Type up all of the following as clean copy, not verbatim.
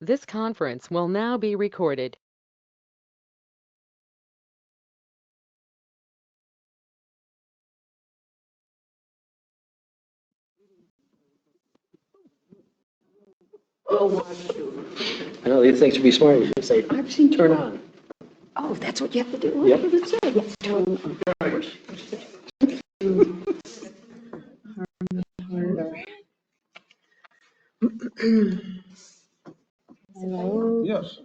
This conference will now be recorded. No, these things should be smart. You should say, I've seen turn on. Oh, that's what you have to do? Yep. Yes, turn on. Hello. Yes.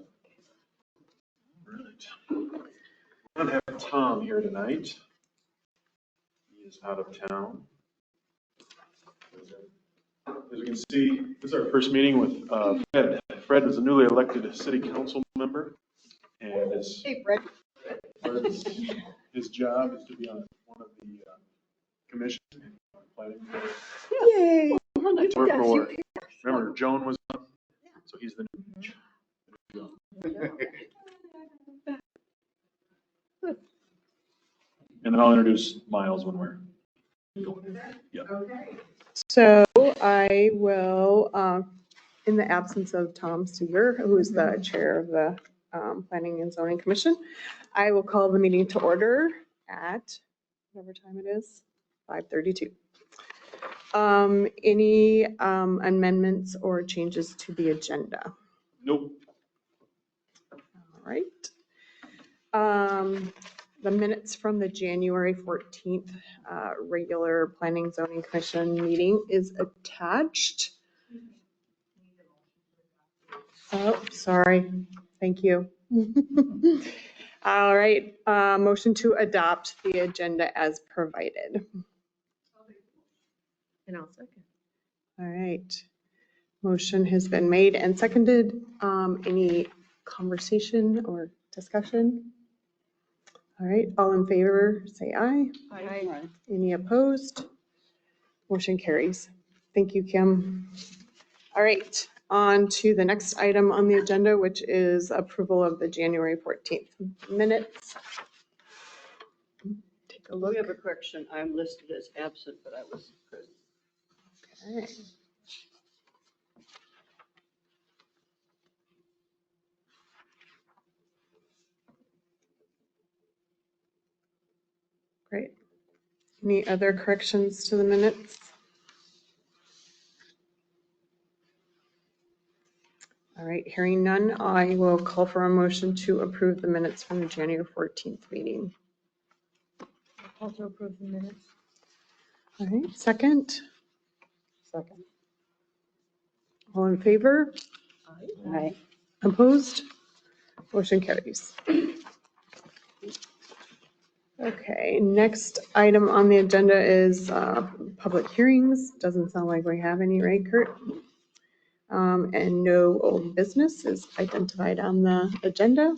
Right. I don't have Tom here tonight. He is out of town. As you can see, this is our first meeting with Fred. Fred is a newly elected city council member, and his job is to be on one of the commissions. Yay. Remember, Joan was on, so he's the new. And then I'll introduce Miles when we're going. Yeah. Okay. So I will, in the absence of Tom Seeger, who is the chair of the Planning and Zoning Commission, I will call the meeting to order at whatever time it is, 5:32. Any amendments or changes to the agenda? Nope. All right. The minutes from the January 14th regular Planning Zoning Commission meeting is attached. Oh, sorry. Thank you. All right. Motion to adopt the agenda as provided. And I'll second. All right. Motion has been made and seconded. Any conversation or discussion? All right. All in favor, say aye. Aye. Any opposed? Motion carries. Thank you, Kim. All right, on to the next item on the agenda, which is approval of the January 14th minutes. Take a look. We have a correction. I'm listed as absent, but I was present. Okay. Great. Any other corrections to the minutes? All right, hearing none, I will call for a motion to approve the minutes from the January 14th meeting. Also approve the minutes. All right, second. Second. All in favor? Aye. Opposed? Motion carries. Okay, next item on the agenda is public hearings. Doesn't sound like we have any, right, Kurt? And no old business is identified on the agenda.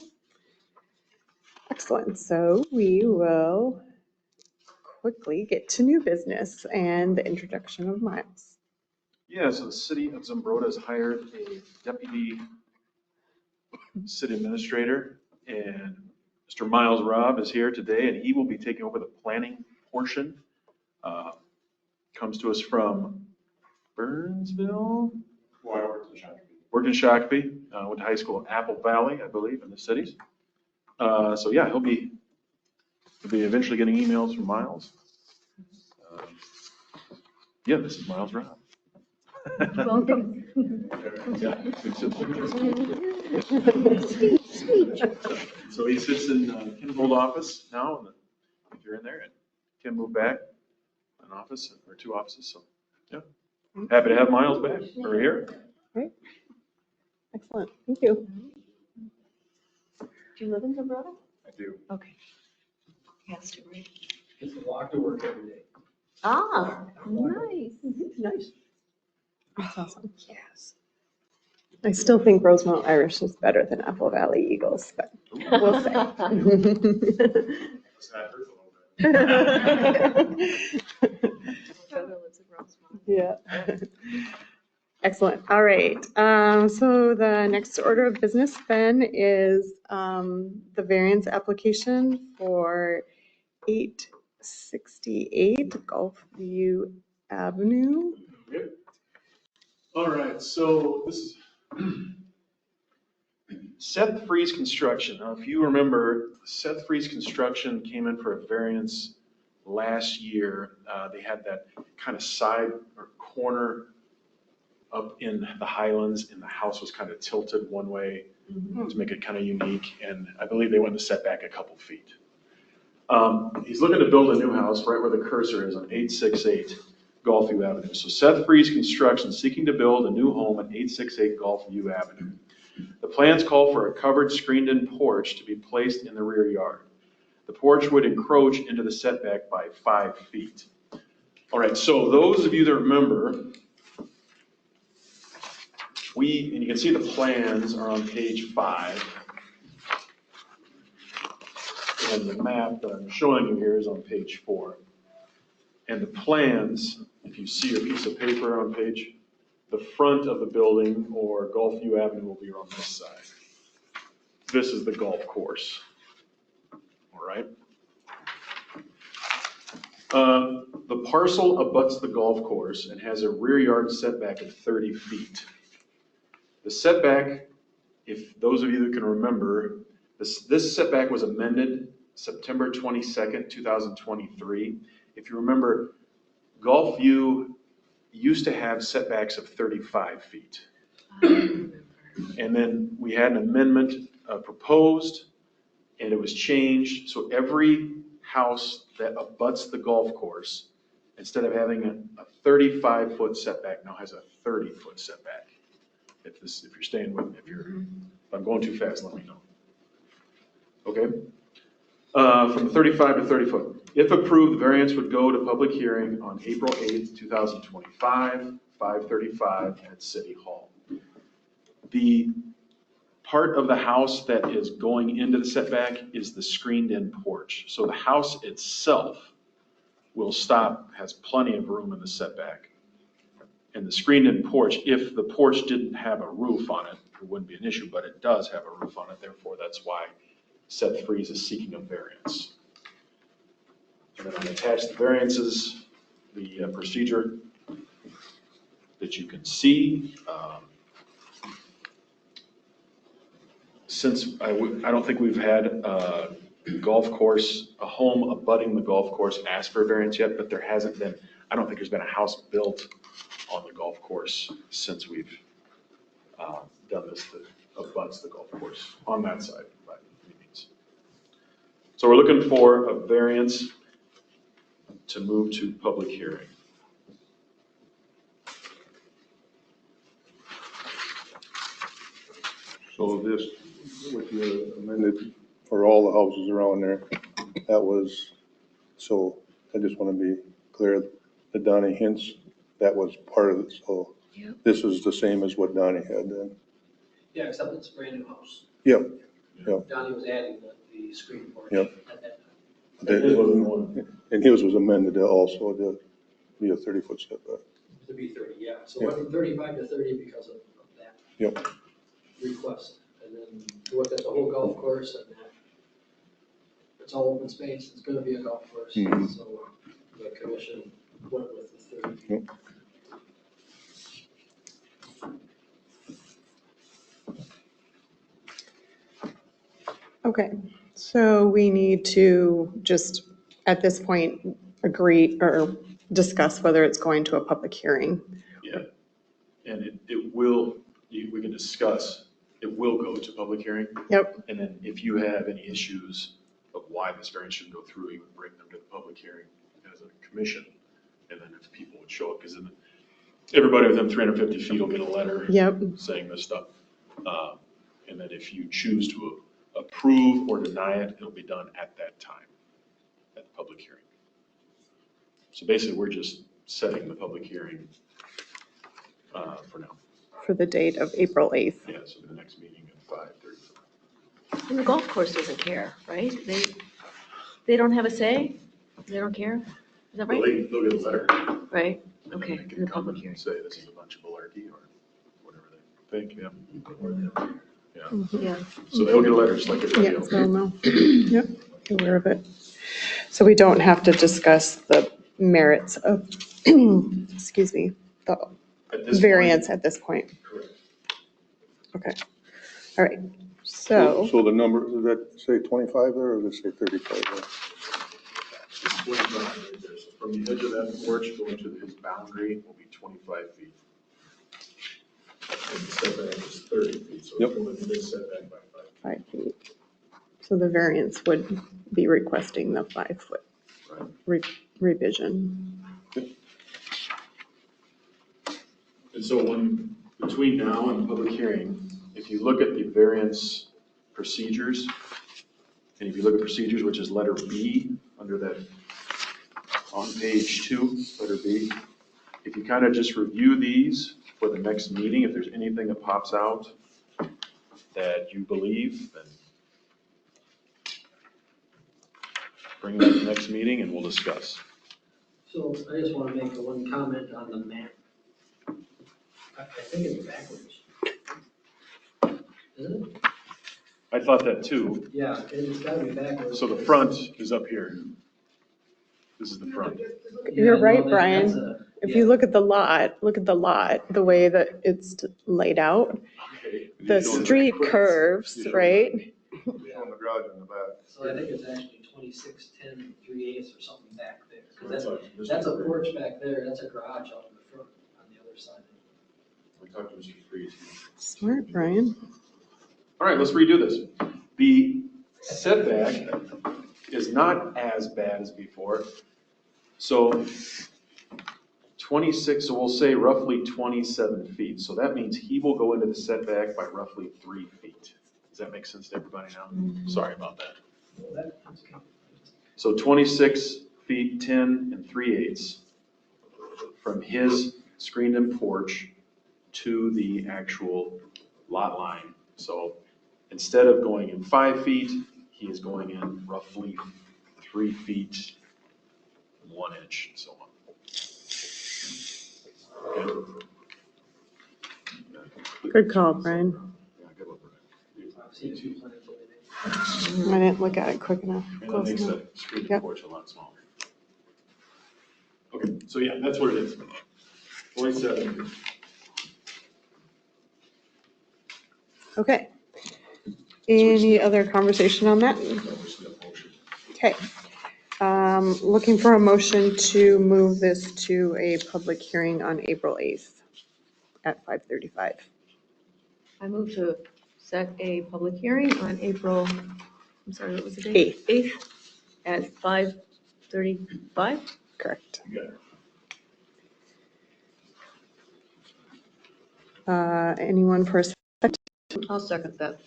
Excellent, so we will quickly get to new business and the introduction of Miles. Yeah, so the city of Zumbrota has hired a deputy city administrator, and Mr. Miles Robb is here today, and he will be taking over the planning portion. Comes to us from Burnsville. Well, I worked in Shakopee. Worked in Shakopee, went to high school in Apple Valley, I believe, in the cities. So yeah, he'll be eventually getting emails from Miles. Yeah, this is Miles Robb. Welcome. Yeah. So he sits in Kim's old office now, and if you're in there, and Kim moved back an office or two offices, so yeah. Happy to have Miles back, or here. Great. Excellent, thank you. Do you live in Zumbrota? I do. Okay. Has to, right? It's a walk to work every day. Ah, nice. Nice. That's awesome. Yes. I still think Rosemount Irish is better than Apple Valley Eagles, but we'll see. Yeah. Excellent. All right. So the next order of business then is the variance application for 868 Gulfview Avenue. All right, so this is Seth Freeze Construction. Now, if you remember, Seth Freeze Construction came in for a variance last year. They had that kind of side or corner up in the Highlands, and the house was kind of tilted one way to make it kind of unique. And I believe they went to setback a couple feet. He's looking to build a new house right where the cursor is on 868 Gulfview Avenue. So Seth Freeze Construction seeking to build a new home at 868 Gulfview Avenue. The plans call for a covered screened-in porch to be placed in the rear yard. The porch would encroach into the setback by 5 feet. All right, so those of you that remember, and you can see the plans are on page 5. And the map that I'm showing you here is on page 4. And the plans, if you see a piece of paper on page, the front of the building or Gulfview Avenue will be on this side. This is the golf course. All right. The parcel abuts the golf course and has a rear yard setback of 30 feet. The setback, if those of you that can remember, this setback was amended September 22nd, 2023. If you remember, Gulfview used to have setbacks of 35 feet. And then we had an amendment proposed, and it was changed. So every house that abuts the golf course, instead of having a 35-foot setback, now has a 30-foot setback. If you're staying with me, if I'm going too fast, let me know. Okay? From 35 to 30 foot. If approved, the variance would go to public hearing on April 8th, 2025, 5:35 at City Hall. The part of the house that is going into the setback is the screened-in porch. So the house itself will stop, has plenty of room in the setback. And the screened-in porch, if the porch didn't have a roof on it, it wouldn't be an issue, but it does have a roof on it. Therefore, that's why Seth Freeze is seeking a variance. And then I attached the variances, the procedure that you can see. Since I don't think we've had a golf course, a home abutting the golf course ask for a variance yet, but there hasn't been, I don't think there's been a house built on the golf course since we've done this that abuts the golf course on that side by any means. So we're looking for a variance to move to public hearing. So this, with the amended, for all the houses around there, that was, so I just want to be clear, the Donnie Hintz, that was part of it, so Yep. this is the same as what Donnie had then. Yeah, except it's a brand new house. Yep, yep. Donnie was adding the screen porch Yep. at that time. And his was amended also to be a 30-foot setback. To be 30, yeah. So Yeah. went from 35 to 30 because of that Yep, request. And then we looked at the whole golf course and that it's all open space. It's going to be a golf course. Mhm. So the commission went with the 30. Yep. Okay, so we need to just, at this point, agree or discuss whether it's going to a public hearing. Yeah, and it will, we can discuss, it will go to public hearing. Yep, And then if you have any issues of why this variance shouldn't go through, you would bring them to the public hearing as a commission. And then if people would show up, because then everybody within 350 feet will get a letter yep, saying this stuff. And then if you choose to approve or deny it, it'll be done at that time, at the public hearing. So basically, we're just setting the public hearing for now. for the date of April 8th. Yeah, so the next meeting at 5:30. And the golf course doesn't care, right? They don't have a say? They don't care? Is that right? They'll get a letter. Right, and then okay, they in can the come public and hearing. say this is a bunch of malarkey or whatever they think, yeah. Yeah, Yeah. so they'll get a letter just like everybody Yeah, else. they'll know. Yep, aware of it. So we don't have to discuss the merits of, excuse me, the At this point, variance at this point. correct. Okay. All right, so, So the number, does that say 25 there, or does it say 35 there? It's 25 right there. So from the edge of that porch going to his boundary will be 25 feet. And the setback is 30 feet, so Yep. it's going to be setback by 5 feet. 5 feet. So the variance would be requesting the 5-foot Right. revision. And so when, between now and the public hearing, if you look at the variance procedures, and if you look at procedures, which is letter B, under that, on page 2, letter B, if you kind of just review these for the next meeting, if there's anything that pops out that you believe, then bring that to the next meeting and we'll discuss. So I just want to make one comment on the map. I think it's backwards. Isn't it? I thought that too. Yeah, it's gotta be backwards. So the front is up here. This is the front. You're Yeah, right, no, Brian. that's a- If you look at the lot, the way that it's laid out, the street curves, right? Showing the garage in the back. So I think it's actually 2610 3/8 or something back there. 'Cause that's a porch back there, that's a garage out in the front on the other side. We talked to Mr. Freeze. Smart, Brian. All right, let's redo this. The setback is not as bad as before. So 26, so we'll say roughly 27 feet. So that means he will go into the setback by roughly 3 feet. Does that make sense to everybody now? Sorry about that. Well, that's okay. So 26 feet, 10 and 3/8 from his screened-in porch to the actual lot line. So instead of going in 5 feet, he is going in roughly 3 feet, 1 inch, and so on. Okay. Good call, Brian. Yeah, good one, Brian. I've seen two plans over there. I didn't look at it quick enough. And that Close makes enough. that screened-in Yep. porch a lot smaller. Okay, so yeah, that's what it is. 27. Okay. Any other conversation on that? Okay. Looking for a motion to move this to a public hearing on April 8th at 5:35. I move to set a public hearing on April, I'm sorry, what was the date? 8th at 5:35? Correct. You got it. Anyone for a second? I'll second that.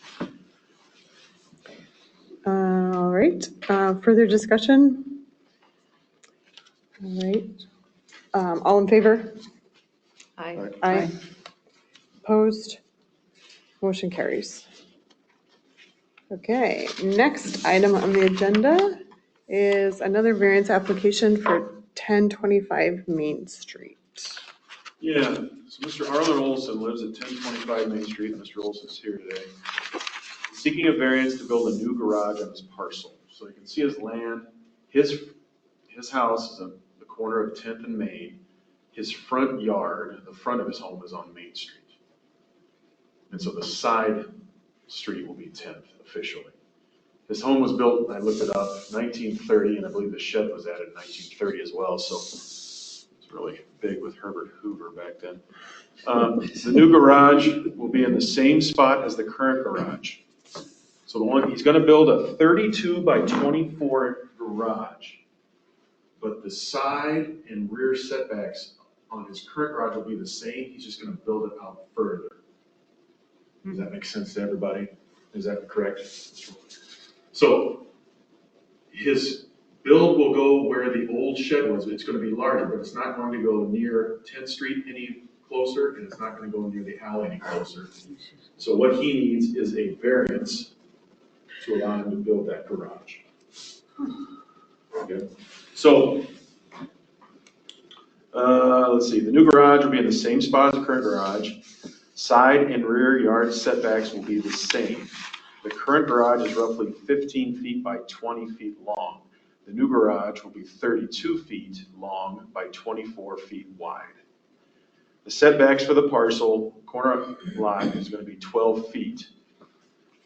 All right, further discussion? All right. All in favor? Aye. Aye. Opposed? Motion carries. Okay, next item on the agenda is another variance application for 1025 Main Street. Yeah, so Mr. Arlen Olson lives at 1025 Main Street, and Mr. Olson's here today. He's seeking a variance to build a new garage on his parcel. So you can see his land, his house is on the corner of 10th and Main. His front yard, the front of his home is on Main Street. And so the side street will be 10th officially. His home was built, I looked it up, 1930, and I believe the shed was added in 1930 as well, so it's really big with Herbert Hoover back then. The new garage will be in the same spot as the current garage. So the one, he's gonna build a 32 by 24 garage, but the side and rear setbacks on his current garage will be the same, he's just gonna build it out further. Does that make sense to everybody? Is that correct? So his build will go where the old shed was. It's going to be larger, but it's not going to go near 10th Street any closer, and it's not going to go near the alley any closer. So what he needs is a variance to allow him to build that garage. Okay. So, let's see, the new garage will be in the same spot as the current garage. Side and rear yard setbacks will be the same. The current garage is roughly 15 feet by 20 feet long. The new garage will be 32 feet long by 24 feet wide. The setbacks for the parcel corner lot is going to be 12 feet.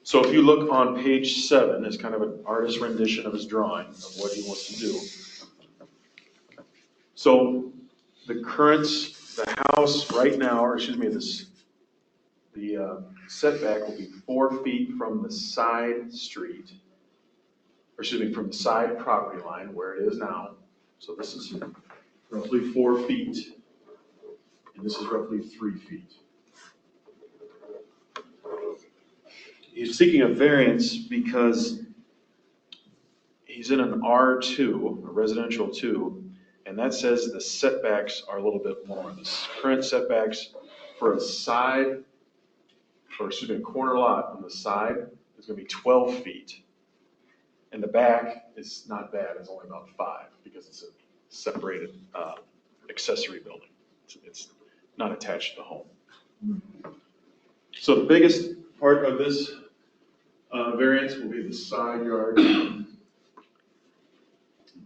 So if you look on page 7, it's kind of an artist rendition of his drawing of what he wants to do. So the house right now, or excuse me, the setback will be 4 feet from the side street, or excuse me, from the side property line where it is now. So this is roughly 4 feet, and this is roughly 3 feet. He's seeking a variance because he's in an R2, a residential 2, and that says the setbacks are a little bit more. The current setbacks for a side, or excuse me, a corner lot on the side is going to be 12 feet. And the back is not bad, it's only about 5 because it's a separated accessory building. It's not attached to the home. So the biggest part of this variance will be the side yard.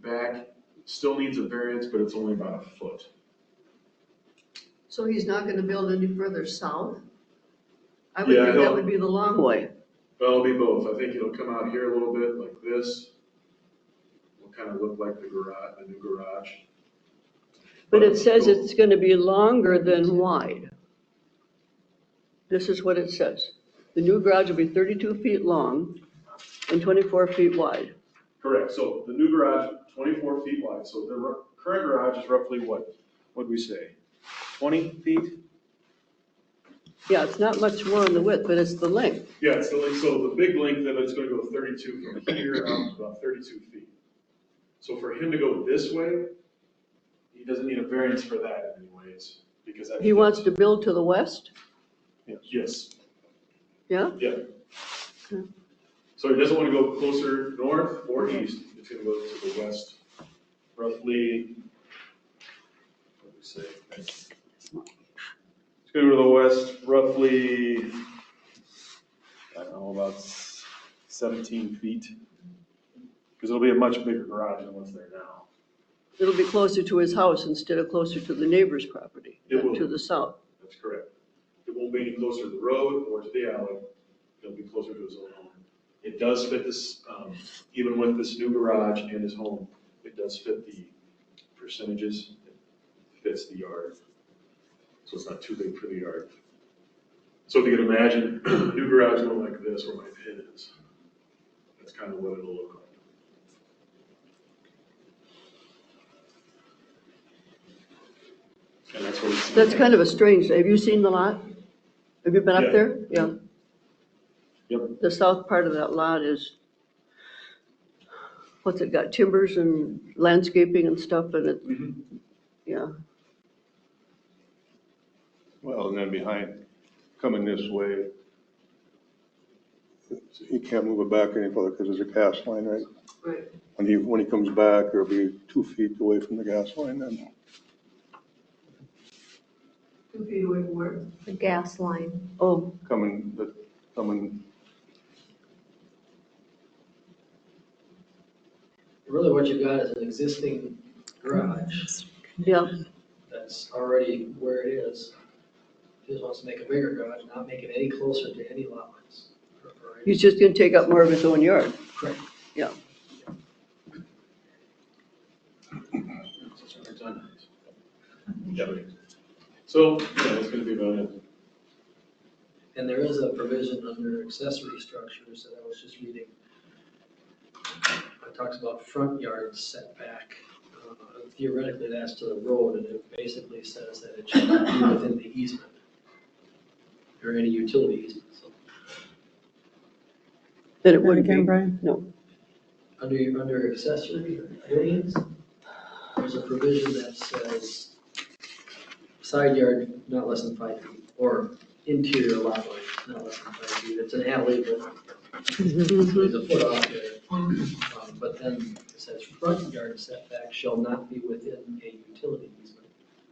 Back still needs a variance, but it's only about 1 foot. So he's not gonna build any further south? I would Yeah, think that he'll- would be the long way. Well, it'll be both. I think it'll come out here a little bit like this. Will kind of look like the garage, the new garage. But it says it's gonna be longer than wide. This is what it says. The new garage will be 32 feet long and 24 feet wide. Correct. So the new garage, 24 feet wide. So the current garage is roughly what would we say? 20 feet? Yeah, it's not much more on the width, but it's the length. Yeah, it's the length. So the big length of it's going to go 32 from here out to about 32 feet. So for him to go this way, he doesn't need a variance for that anyways, because that He wants to build to the west? Yes. Yeah? Yeah. So he doesn't want to go closer north or east, it's going to go to the west, roughly, what do we say? It's going to go to the west, roughly, I don't know, about 17 feet. Because it'll be a much bigger garage than what's there now. It'll be closer to his house instead of closer to the neighbor's property, It will. to the south. That's correct. It won't be any closer to the road or to the alley. It'll be closer to his own home. It does fit this, even with this new garage and his home, it does fit the percentages. It fits the yard. So it's not too big for the yard. So if you can imagine, new garage going like this where my pin is, that's kind of what it'll look like. And that's what it's. That's kind of a strange, have you seen the lot? Have you been Yeah. up there? Yeah. Yep. The south part of that lot is, what's it got, timbers and landscaping and stuff in it, Mhm. yeah. Well, and then behind, coming this way, he can't move it back any further because there's a gas line, right? Right. When he comes back, it'll be 2 feet away from the gas line then. 2 feet away from where? The gas line. Oh, Coming, Really what you've got is an existing garage yeah, that's already where it is. He just wants to make a bigger garage, not make it any closer to any lot lines. he's just gonna take up more of his own yard. Correct. Yeah. Yeah. So, yeah, it's gonna be about it. And there is a provision under accessory structures that I was just reading. It talks about front yard setback. Theoretically, that's to the road, and it basically says that it should not be within the easement or any utility easement. So Then it wouldn't be. Brian? No. under accessory buildings, there's a provision that says side yard not less than 5 feet, or interior lot line not less than 5 feet. It's an alley, but there's a foot off there. But then it says front yard setback shall not be within a utility easement,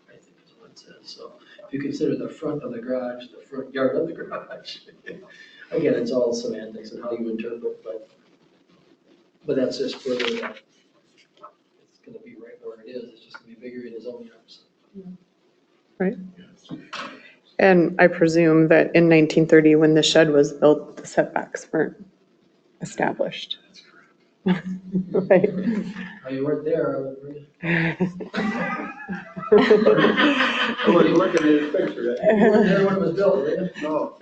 I think is what it says. So if you consider the front of the garage, the front yard of the garage, again, it's all semantics and how you interpret, but that's just further that it's gonna be right where it is. It's just gonna be bigger in his own yard. So Right. And I presume that in 1930, when the shed was built, the setbacks weren't established. Right. Oh, you weren't there, were you? I wasn't looking at his picture. You weren't there when it was built, were you? No.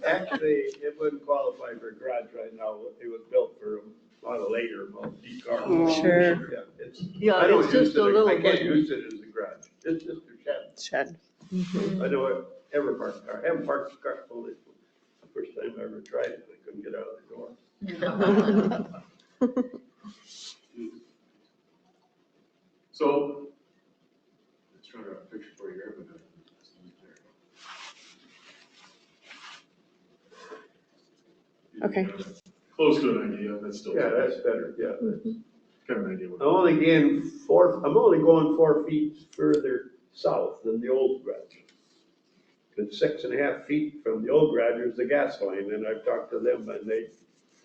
Actually, it wouldn't qualify for a garage right now. It was built for a lot of later multi-car. Sure. Yeah, it's, Yeah, I don't it's use just it, a little I can't button. use it as a garage. It's just a shed. Shed. I don't ever park a car. I haven't parked a car only the first time I ever tried it. I couldn't get out of the door. So, let's try to draw a picture for you here, but. Okay. Close to an idea, that's still. Yeah, that's better, yeah. Kind of an idea. I'm only going 4 feet further south than the old garage. It's 6.5 feet from the old garage is the gas line, and I've talked to them, and they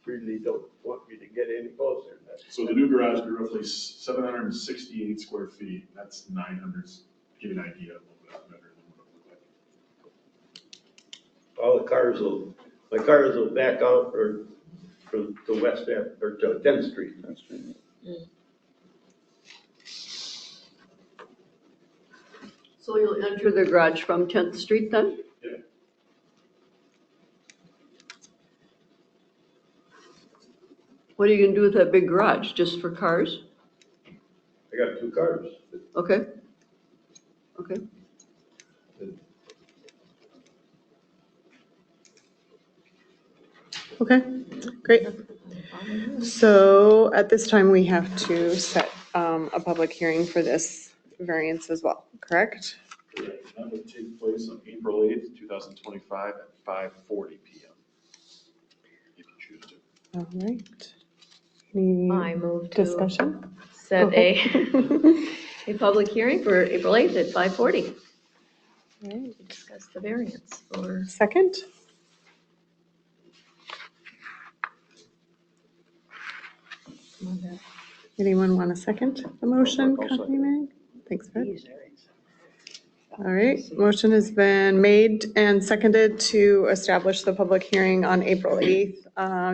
really don't want me to get any closer than that. So the new garage will be roughly 768 square feet, that's 900, to give you an idea, a little bit better than what it looked like. All my cars will back out or to West Ave, or to 10th Street. So you'll enter the garage from 10th Street then? Yeah. What are you gonna do with that big garage? Just for cars? I got 2 cars. Okay. Okay. Okay, great. So at this time, we have to set a public hearing for this variance as well, correct? Correct. That would take place on April 8th, 2025 at 5:40 PM. If you choose to. All right. Any I move to discussion? set a public hearing for April 8th at 5:40 All right. to discuss the variance for. Second? Anyone want to second the motion? I'll second. Kathleen, Mary? Thanks, Fred. All right, motion has been made and seconded to establish the public hearing on April 8th,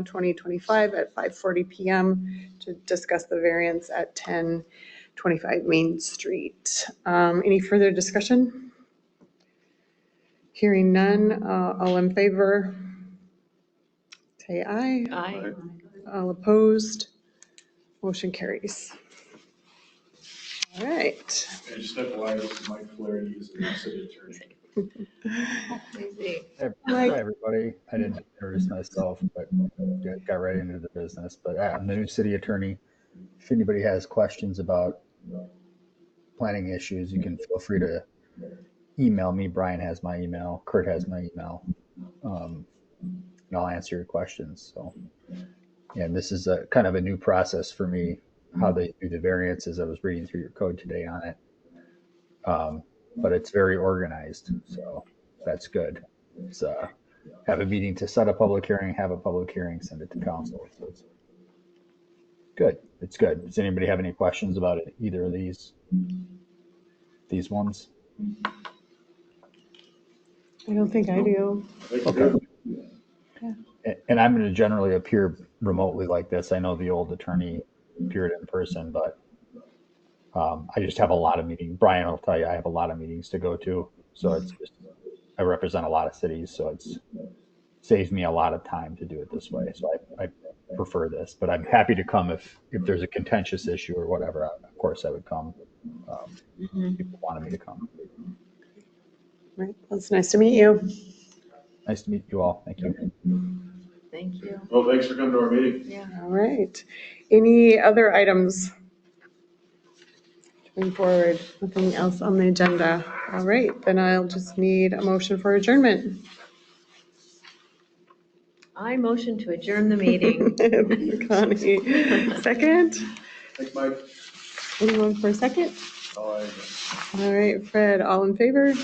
2025 at 5:40 PM to discuss the variance at 1025 Main Street. Any further discussion? Hearing none, all in favor? Say aye. Aye. All opposed? Motion carries. All right. And just FYI, this is Mike Flaherty, he's the city attorney. Easy. Hi, Mike. everybody. I didn't introduce myself, but got right into the business. But I'm the new city attorney. If anybody has questions about planning issues, you can feel free to email me. Brian has my email. Kurt has my email. And I'll answer your questions. So, and this is a kind of a new process for me, how they do the variances. I was reading through your code today on it. But it's very organized, so that's good. It's have a meeting to set a public hearing, have a public hearing, send it to council. So it's good. It's good. Does anybody have any questions about it? Either of these ones? I don't think I do. Okay. And I'm going to generally appear remotely like this. I know the old attorney appeared in person, but I just have a lot of meetings. Brian will tell you I have a lot of meetings to go to. So it's just, I represent a lot of cities, so it's saves me a lot of time to do it this way. So I prefer this, but I'm happy to come if there's a contentious issue or whatever. Of course, I would come. People wanted me to come. Right, well, it's nice to meet you. Nice to meet you all. Thank you. Thank you. Well, thanks for coming to our meeting. Yeah. All right. Any other items? Moving forward, nothing else on the agenda. All right, then I'll just need a motion for adjournment. I motion to adjourn the meeting. Connie, second? Thanks, Mike. Anyone for a second? All right. All right, Fred, all in favor?